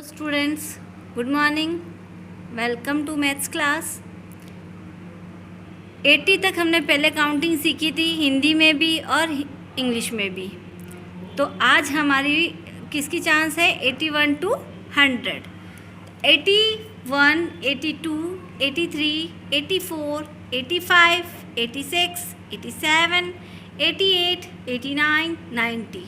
Students, good morning. Welcome to maths class. 80 तक हमने पहले काउंटिंग सीखी थी, हिंदी में भी और इंग्लिश में भी। तो आज हमारी किसकी चांस है? 81 टू 100। 81, 82, 83, 84, 85, 86, 87, 88, 89, 90।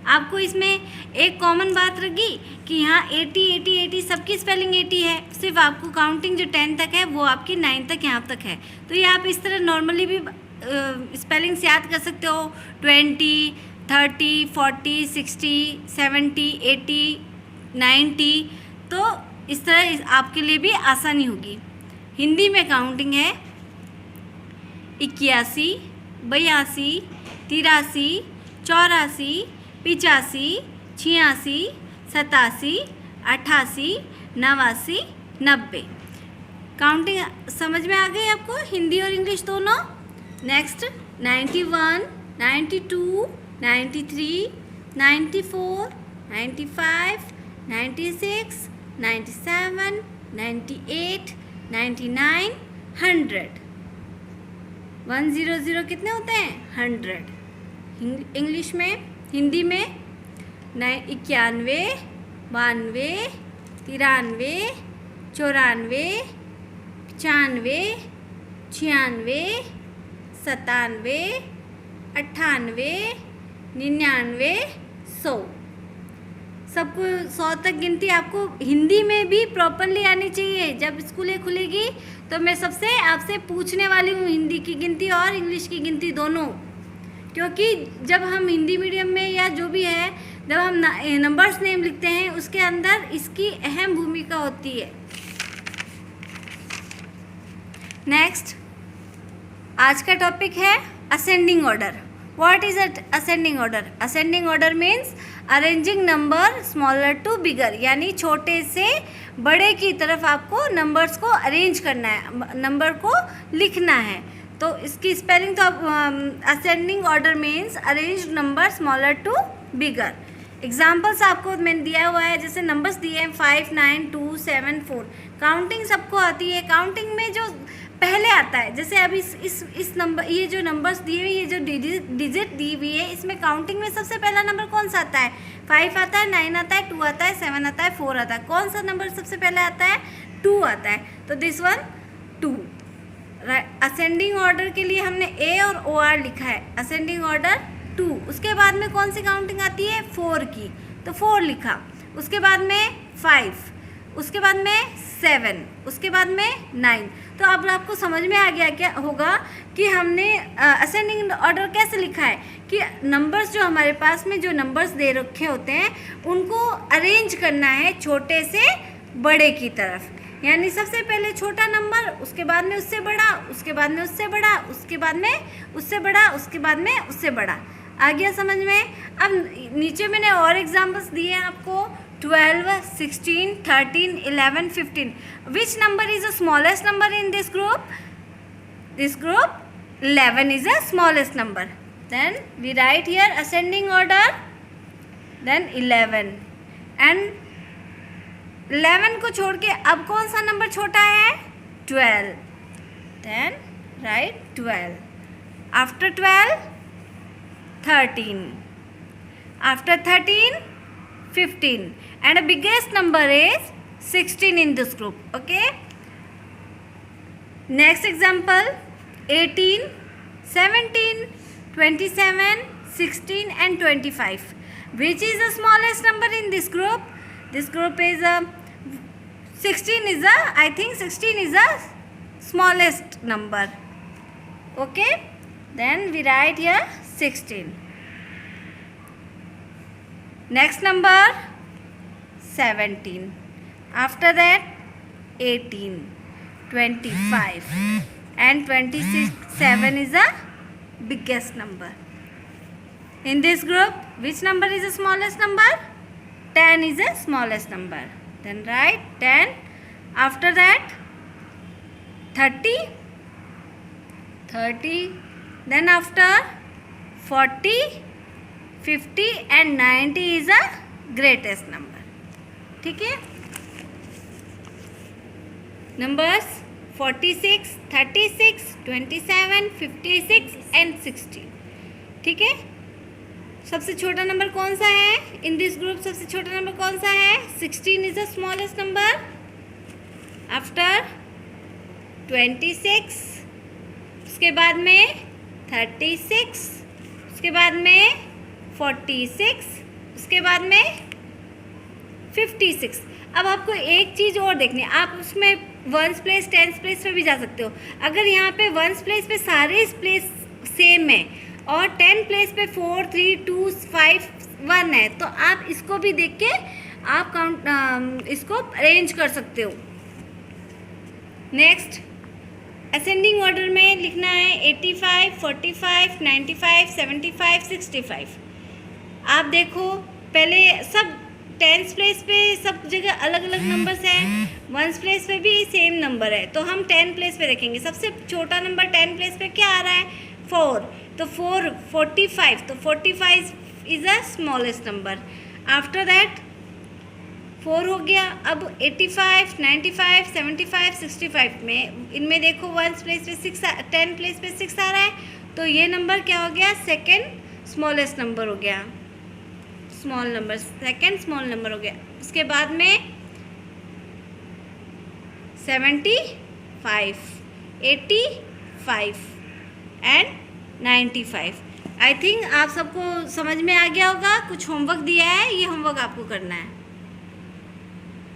आपको इसमें एक कॉमन बात लगी कि यहाँ 80, 80, 80 सबकी स्पेलिंग 80 है। सिर्फ आपको काउंटिंग जो 10 तक है वो आपकी 9 तक यहाँ तक है। तो ये आप इस तरह नॉर्मली भी स्पेलिंग्स याद कर सकते हो। 20, 30, 40, 60, 70, 80, 90। तो इस तरह आपके लिए भी आसानी होगी। हिंदी में काउंटिंग है 81, 82, 83, 84, 85, 86, 87, 88, 89, 90। काउंटिंग समझ में आ गई आपको, हिंदी और इंग्लिश दोनों। नेक्स्ट 91, 92, 93, 94, 95, 96, 97, 98, 99, 100। 100 कितने होते हैं? 100। इंग्लिश में, हिंदी में 91, 92, 93, 94, 95, 96, 97, 98, 99, 100। सबको 100 तक गिनती आपको हिंदी में भी प्रॉपरली आनी चाहिए। जब स्कूलें खुलेगी तो मैं सबसे आपसे पूछने वाली हूँ हिंदी की गिनती और इंग्लिश की गिनती दोनों। क्योंकि जब हम हिंदी मीडियम में या जो भी है, जब हम नंबर्स नेम लिखते हैं उसके अंदर इसकी अहम भूमिका होती है। नेक्स्ट, आज का टॉपिक है ascending order. What is ascending order? Ascending order means arranging number smaller to bigger, यानी छोटे से बड़े की तरफ आपको नंबर्स को अरेंज करना है, नंबर को लिखना है। तो इसकी स्पेलिंग तो ascending order means arrange number smaller to bigger. Examples आपको मैंने दिया हुआ है, जैसे नंबर्स दिए हैं 5, 9, 2, 7, 4। काउंटिंग सबको आती है। काउंटिंग में जो पहले आता है, जैसे अब इस नंबर, ये जो नंबर्स दिए हुए, ये जो डिजिट दी हुई है, इसमें काउंटिंग में सबसे पहला नंबर कौन सा आता है? 5 आता है, 9 आता है, 2 आता है, 7 आता है, 4 आता है। कौन सा नंबर सबसे पहले आता है? 2 आता है। तो दिस वन 2। असेंडिंग ऑर्डर के लिए हमने ए और ओ आर लिखा है। Ascending order 2। उसके बाद में कौन सी काउंटिंग आती है? 4 की, तो 4 लिखा। उसके बाद में 5, उसके बाद में 7, उसके बाद में 9। तो अब आपको समझ में आ गया क्या होगा कि हमने असेंडिंग ऑर्डर कैसे लिखा है, कि नंबर्स जो हमारे पास में जो नंबर्स दे रखे होते हैं उनको अरेंज करना है छोटे से बड़े की तरफ। यानी सबसे पहले छोटा नंबर, उसके बाद में उससे बड़ा, उसके बाद में उससे बड़ा, उसके बाद में उससे बड़ा, उसके बाद में उससे बड़ा। आ गया समझ में? अब नीचे मैंने और एग्जांपल्स दिए हैं आपको। 12, 16, 13, 11, 15। Which number is the smallest number in this group? This group 11 is the smallest number. Then we write here ascending order, then 11, and 11 को छोड़ के अब कौन सा नंबर छोटा है? 12. Then write 12. After 12, 13. After 13, 15. And the biggest number is 16 in this group. Okay. Next example, 18, 17, 27, 16 and 25. Which is the smallest number in this group? This group is 16 is I think 16 is the smallest number. Okay. Then we write here 16. Next number 17. After that 18, 25 and 27 is the biggest number. In this group, which number is the smallest number? 10 is the smallest number. Then write 10. After that 30, 30. Then after 40, 50 and 90 is the greatest number. ठीक है। Numbers 46, 36, 27, 56 and 60। ठीक है, सबसे छोटा number कौन सा है in this group? सबसे छोटा नंबर कौन सा है? 16 is the smallest number after 26, उसके बाद में 36, उसके बाद में 46, उसके बाद में 56। अब आपको एक चीज़ और देखनी है, आप उसमें वंस प्लेस टेंस प्लेस में भी जा सकते हो। अगर यहाँ पे वंस प्लेस पे सारे प्लेस सेम है और 10 प्लेस पे 4, 3, 2, 5, 1 है, तो आप इसको भी देख के आप इसको अरेंज कर सकते हो। नेक्स्ट, असेंडिंग ऑर्डर में लिखना है 85, 45, 95, 75, 65। आप देखो पहले सब टेंस प्लेस पे सब जगह अलग अलग नंबर्स हैं, वंस प्लेस पे भी सेम नंबर है, तो हम 10 प्लेस पे देखेंगे। सबसे छोटा नंबर 10 प्लेस पे क्या आ रहा है? 4, तो 4, 45, तो 45 is a smallest number. After that 4 हो गया। अब 85, 95, 75, 65 में इनमें देखो वंस प्लेस पे 6, 10 प्लेस पे 6 आ रहा है, तो ये नंबर क्या हो गया? सेकेंड स्मॉलेस्ट नंबर हो गया, small number, second small number हो गया। उसके बाद में 75, 85 एंड 95। आई थिंक आप सबको समझ में आ गया होगा। कुछ होमवर्क दिया है, ये होमवर्क आपको करना है।